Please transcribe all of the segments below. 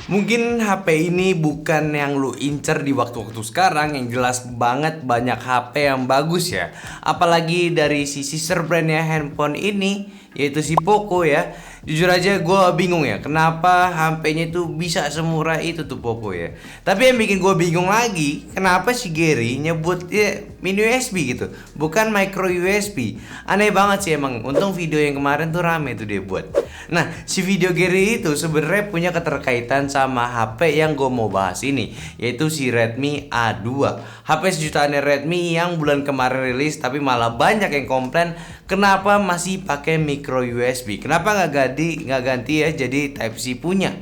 Mungkin HP ini bukan yang lu incer di waktu-waktu sekarang, yang jelas banget banyak HP yang bagus ya. Apalagi dari si sister brandnya handphone ini, yaitu si Poco ya. Jujur aja gue bingung ya, kenapa HP-nya itu bisa semurah itu tuh Poco ya. Tapi yang bikin gue bingung lagi, kenapa si Gary nyebut ya mini USB gitu, bukan micro USB. Aneh banget sih emang. Untung video yang kemarin tuh rame tuh dia buat. Nah, si video Gary itu sebenarnya punya keterkaitan sama HP yang gue mau bahas ini, yaitu si Redmi A2. HP sejutaannya Redmi yang bulan kemarin rilis, tapi malah banyak yang komplain kenapa masih pakai micro USB. Kenapa nggak ganti ya jadi Type C punya.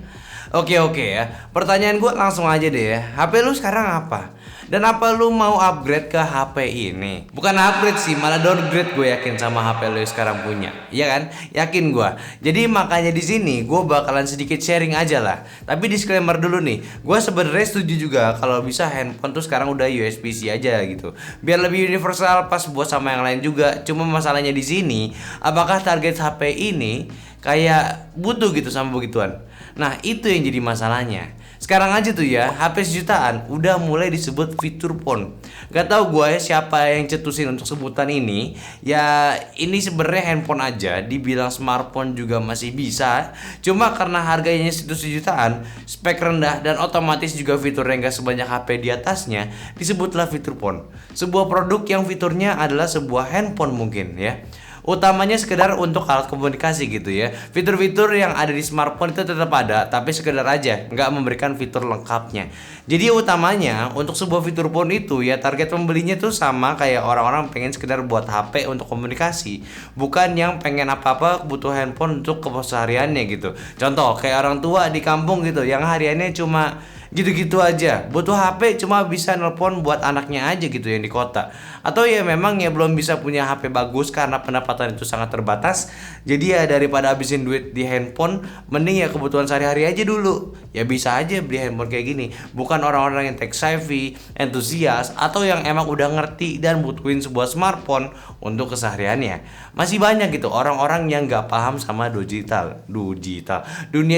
Oke ya. Pertanyaan gue langsung aja deh ya. HP lu sekarang apa? Dan apa lu mau upgrade ke HP ini? Bukan upgrade sih, malah downgrade gue yakin sama HP lu yang sekarang punya. Iya kan? Yakin gue. Jadi makanya di sini gue bakalan sedikit sharing aja lah. Tapi disclaimer dulu nih, gue sebenarnya setuju juga kalau bisa handphone tuh sekarang udah USB-C aja gitu. Biar lebih universal pas buat sama yang lain juga. Cuma masalahnya di sini, apakah target HP ini kayak butuh gitu sama begituan? Nah, itu yang jadi masalahnya. Sekarang aja tuh ya, HP sejutaan udah mulai disebut fitur phone. Gak tau gue siapa yang cetusin untuk sebutan ini. Ya ini sebenarnya handphone aja, dibilang smartphone juga masih bisa. Cuma karena harganya situ sejutaan, spek rendah dan otomatis juga fiturnya gak sebanyak HP di atasnya, disebutlah fitur phone. Sebuah produk yang fiturnya adalah sebuah handphone mungkin ya. Utamanya sekedar untuk alat komunikasi gitu ya. Fitur-fitur yang ada di smartphone itu tetap ada, tapi sekedar aja, nggak memberikan fitur lengkapnya. Jadi utamanya untuk sebuah fitur phone itu ya target pembelinya tuh sama kayak orang-orang pengen sekedar buat HP untuk komunikasi, bukan yang pengen apa-apa butuh handphone untuk kesehariannya gitu. Contoh kayak orang tua di kampung gitu yang hariannya cuma gitu-gitu aja, butuh HP cuma bisa nelpon buat anaknya aja gitu yang di kota. Atau ya memang ya belum bisa punya HP bagus karena pendapatan itu sangat terbatas. Jadi ya daripada habisin duit di handphone, mending ya kebutuhan sehari-hari aja dulu. Ya bisa aja beli handphone kayak gini. Bukan orang-orang yang tech savvy, entusias, atau yang emang udah ngerti dan butuhin sebuah smartphone untuk kesehariannya. Masih banyak gitu orang-orang yang gak paham sama dunia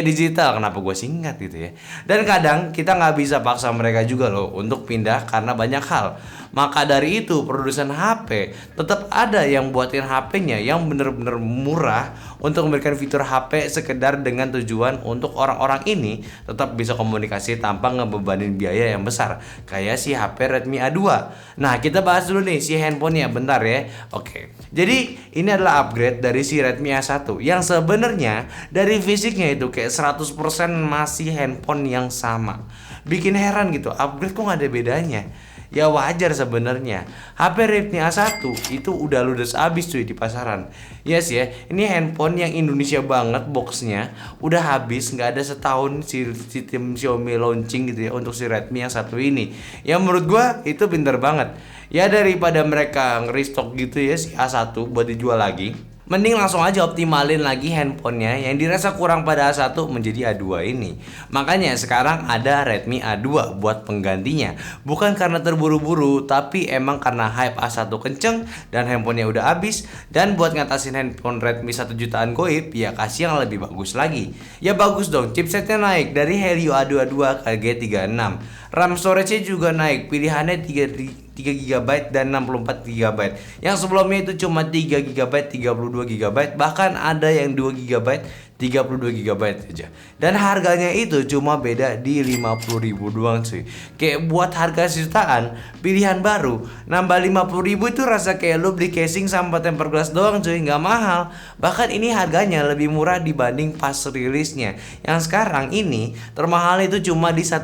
digital. Kenapa gue singkat gitu ya. Dan kadang kita nggak bisa paksa mereka juga loh untuk pindah karena banyak hal. Maka dari itu produsen HP tetap ada yang buatin HP-nya yang bener-bener murah untuk memberikan fitur HP sekedar dengan tujuan untuk orang-orang ini tetap bisa komunikasi tanpa ngebebanin biaya yang besar. Kayak si HP Redmi A2. Nah kita bahas dulu nih si handphonenya bentar ya. Oke. Jadi ini adalah upgrade dari si Redmi A1 yang sebenarnya dari fisiknya itu kayak 100% masih handphone yang sama. Bikin heran gitu, upgrade kok gak ada bedanya. Ya wajar sebenarnya. HP Redmi A1 itu udah ludes abis cuy di pasaran. Yes ya, ini handphone yang Indonesia banget boxnya. Udah habis, gak ada setahun si tim Xiaomi launching gitu ya untuk si Redmi yang satu ini. Ya menurut gua itu pinter banget. Ya daripada mereka nge-restock gitu ya si A1 buat dijual lagi, mending langsung aja optimalin lagi handphonenya yang dirasa kurang pada A1 menjadi A2 ini. Makanya sekarang ada Redmi A2 buat penggantinya. Bukan karena terburu-buru, tapi emang karena hype A1 kenceng dan handphonenya udah habis. Dan buat ngatasin handphone Redmi 1 jutaan goib, ya kasih yang lebih bagus lagi. Ya bagus dong, chipsetnya naik dari Helio A22 ke G36. RAM storage-nya juga naik, pilihannya 3 GB dan 64 GB. Yang sebelumnya itu cuma 3 GB, 32 GB, bahkan ada yang 2 GB, 32 GB aja. Dan harganya itu cuma beda di 50.000 doang cuy. Kayak buat harga sejutaan, pilihan baru, nambah 50.000 itu rasa kayak lu beli casing sama tempered glass doang cuy, nggak mahal. Bahkan ini harganya lebih murah dibanding pas rilisnya. Yang sekarang ini termahal itu cuma di 1,2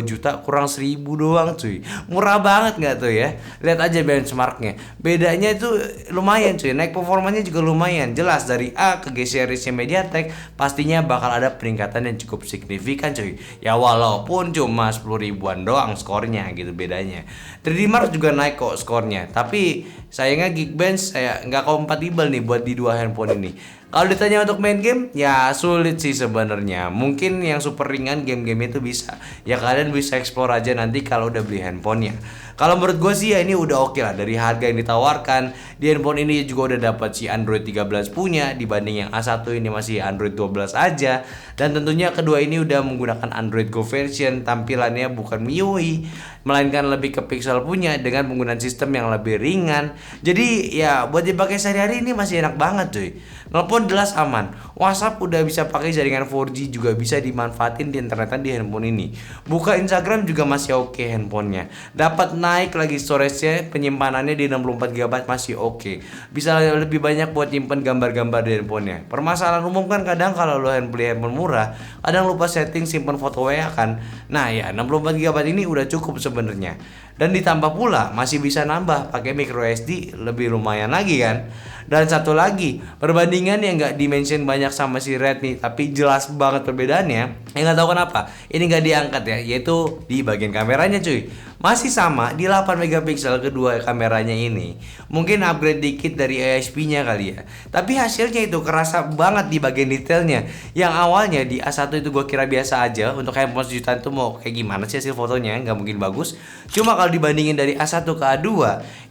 juta kurang 1.000 doang cuy. Murah banget nggak tuh ya? Lihat aja benchmarknya. Bedanya itu lumayan cuy. Naik performanya juga lumayan. Jelas dari A ke G seriesnya MediaTek pastinya bakal ada peningkatan yang cukup signifikan cuy. Ya walaupun cuma 10 ribuan doang skornya gitu bedanya. 3D Mark juga naik kok skornya. Tapi sayangnya Geekbench saya nggak kompatibel nih buat di dua handphone ini. Kalau ditanya untuk main game, ya sulit sih sebenarnya. Mungkin yang super ringan game-game itu bisa. Ya kalian bisa explore aja nanti kalau udah beli handphonenya. Kalau menurut gue sih ya ini udah oke lah dari harga yang ditawarkan. Di handphone ini juga udah dapat si Android 13 punya dibanding yang A1 ini masih Android 12 aja. Dan tentunya kedua ini udah menggunakan Android Go version, tampilannya bukan MIUI melainkan lebih ke Pixel punya dengan penggunaan sistem yang lebih ringan. Jadi ya buat dipakai sehari-hari ini masih enak banget cuy. Nelpon jelas aman. WhatsApp udah bisa pakai jaringan 4G juga bisa dimanfaatin di internetan di handphone ini. Buka Instagram juga masih oke handphonenya. Dapat naik lagi storage-nya, penyimpanannya di 64 GB masih oke. Bisa lebih banyak buat nyimpen gambar-gambar di handphonenya. Permasalahan umum kan kadang kalau lo beli handphone murah, kadang lupa setting simpen foto WA kan. Nah ya 64 GB ini udah cukup sebenarnya. Dan ditambah pula masih bisa nambah pakai micro SD lebih lumayan lagi kan. Dan satu lagi, perbandingan yang nggak dimention banyak sama si Redmi, tapi jelas banget perbedaannya. Yang nggak tahu kenapa, ini nggak diangkat ya, yaitu di bagian kameranya cuy. Masih sama di 8 megapiksel kedua kameranya ini. Mungkin upgrade dikit dari ISP-nya kali ya. Tapi hasilnya itu kerasa banget di bagian detailnya. Yang awalnya di A1 itu gue kira biasa aja. Untuk handphone sejutaan itu mau kayak gimana sih hasil fotonya, nggak mungkin bagus. Cuma kalau dibandingin dari A1 ke A2,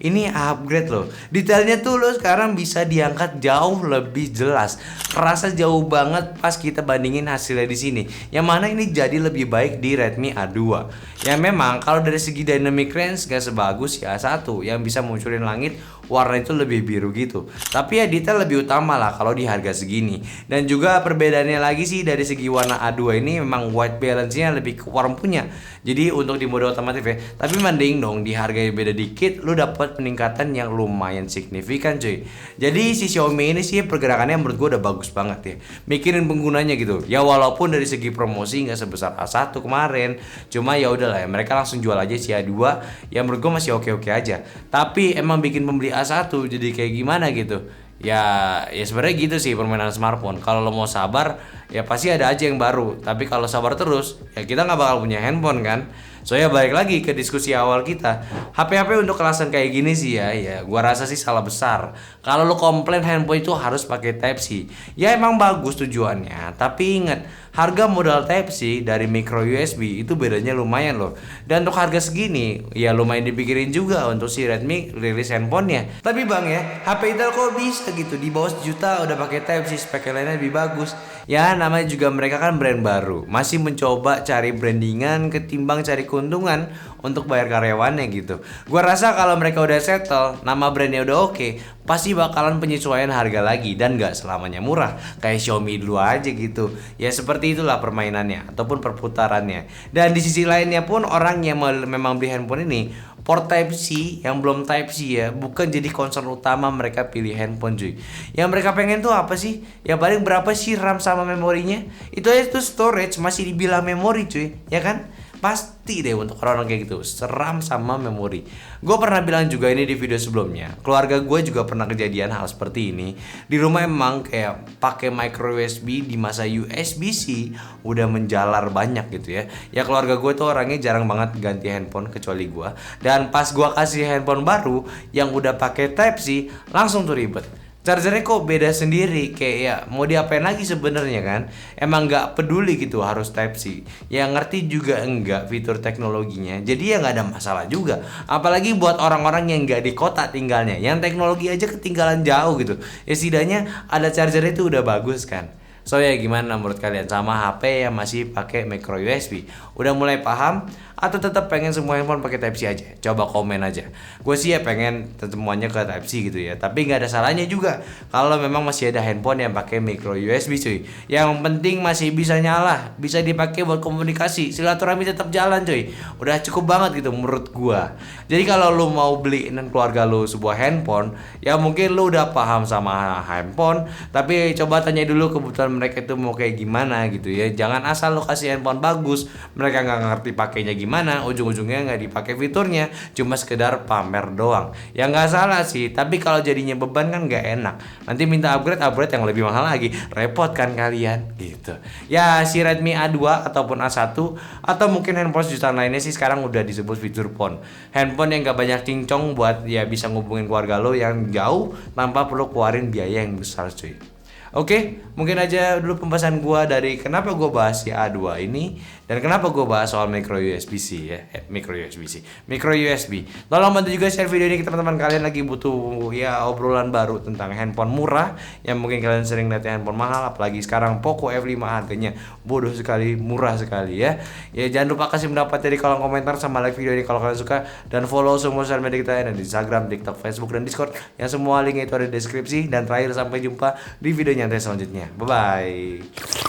ini upgrade loh. Detailnya tuh lo sekarang bisa diangkat jauh lebih jelas. Kerasa jauh banget pas kita bandingin hasilnya di sini. Yang mana ini jadi lebih baik di Redmi A2. Ya memang kalau dari segi dynamic range gak sebagus ya A1 yang bisa munculin langit warna itu lebih biru gitu. Tapi ya detail lebih utama lah kalau di harga segini. Dan juga perbedaannya lagi sih dari segi warna A2 ini memang white balance-nya lebih ke warm punya. Jadi untuk di mode otomotif ya. Tapi mending dong di harga yang beda dikit lu dapat peningkatan yang lumayan signifikan cuy. Jadi si Xiaomi ini sih pergerakannya menurut gue udah bagus banget ya. Mikirin penggunanya gitu. Ya walaupun dari segi promosi nggak sebesar A1 kemarin. Cuma ya udahlah ya mereka langsung jual aja si A2 yang menurut gue masih oke-oke aja. Tapi emang bikin pembeli A1 jadi kayak gimana gitu. Ya sebenarnya gitu sih permainan smartphone. Kalau lo mau sabar ya pasti ada aja yang baru. Tapi kalau sabar terus ya kita nggak bakal punya handphone kan. Soalnya balik lagi ke diskusi awal kita, HP-HP untuk kelasan kayak gini sih ya gua rasa sih salah besar. Kalau lo komplain handphone itu harus pakai Type-C, ya emang bagus tujuannya. Tapi ingat, harga modal Type-C dari micro USB itu bedanya lumayan loh. Dan untuk harga segini, ya lumayan dipikirin juga untuk si Redmi rilis handphonenya. Tapi bang ya, HP Intel kok bisa gitu di bawah 1 juta udah pakai Type-C, spek lainnya lebih bagus. Ya namanya juga mereka kan brand baru, masih mencoba cari brandingan ketimbang cari keuntungan untuk bayar karyawannya gitu. Gua rasa kalau mereka udah settle, nama brandnya udah oke, pasti bakalan penyesuaian harga lagi dan gak selamanya murah kayak Xiaomi dulu aja gitu. Ya seperti itulah permainannya ataupun perputarannya. Dan di sisi lainnya pun orang yang memang beli handphone ini port Type-C yang belum Type-C ya bukan jadi concern utama mereka pilih handphone cuy. Yang mereka pengen tuh apa sih? Ya paling berapa sih RAM sama memorinya? Itu aja tuh storage masih dibilang memori cuy, ya kan? Pasti deh untuk orang-orang kayak gitu seram sama memori. Gue pernah bilang juga ini di video sebelumnya. Keluarga gue juga pernah kejadian hal seperti ini. Di rumah emang kayak pakai micro USB di masa USB-C udah menjalar banyak gitu ya. Ya keluarga gue tuh orangnya jarang banget ganti handphone kecuali gue. Dan pas gue kasih handphone baru yang udah pakai Type-C langsung tuh ribet. Chargernya kok beda sendiri, kayak ya mau diapain lagi sebenarnya kan? Emang nggak peduli gitu harus Type-C. Yang ngerti juga enggak fitur teknologinya, jadi ya nggak ada masalah juga. Apalagi buat orang-orang yang nggak di kota tinggalnya, yang teknologi aja ketinggalan jauh gitu. Ya setidaknya ada chargernya itu udah bagus kan. So ya gimana menurut kalian sama HP yang masih pakai micro USB? Udah mulai paham atau tetap pengen semua handphone pakai Type-C aja? Coba komen aja. Gue sih ya pengen semuanya ke Type-C gitu ya. Tapi nggak ada salahnya juga kalau memang masih ada handphone yang pakai micro USB cuy. Yang penting masih bisa nyala, bisa dipakai buat komunikasi, silaturahmi tetap jalan cuy. Udah cukup banget gitu menurut gue. Jadi kalau lu mau beliin keluarga lu sebuah handphone, ya mungkin lu udah paham sama handphone, tapi coba tanya dulu kebutuhan mereka itu mau kayak gimana gitu ya. Jangan asal lo kasih handphone bagus, mereka nggak ngerti pakainya gimana, ujung-ujungnya nggak dipakai fiturnya, cuma sekedar pamer doang. Ya nggak salah sih, tapi kalau jadinya beban kan nggak enak. Nanti minta upgrade yang lebih mahal lagi, repot kan kalian gitu. Ya si Redmi A2 ataupun A1 atau mungkin handphone jutaan lainnya sih sekarang udah disebut fitur phone. Handphone yang nggak banyak cincong buat ya bisa ngubungin keluarga lo yang jauh tanpa perlu keluarin biaya yang besar cuy. Oke, mungkin aja dulu pembahasan gua dari kenapa gua bahas si A2 ini dan kenapa gua bahas soal micro USB-C ya. Micro USB-C. Micro USB. Tolong bantu juga share video ini ke teman-teman kalian lagi butuh ya obrolan baru tentang handphone murah yang mungkin kalian sering lihat handphone mahal, apalagi sekarang Poco F5 harganya bodoh sekali, murah sekali ya. Ya jangan lupa kasih pendapat di kolom komentar sama like video ini kalau kalian suka dan follow semua sosial media kita ada di Instagram, TikTok, Facebook dan Discord yang semua linknya itu ada di deskripsi dan terakhir sampai jumpa di video nyantai selanjutnya. Bye bye.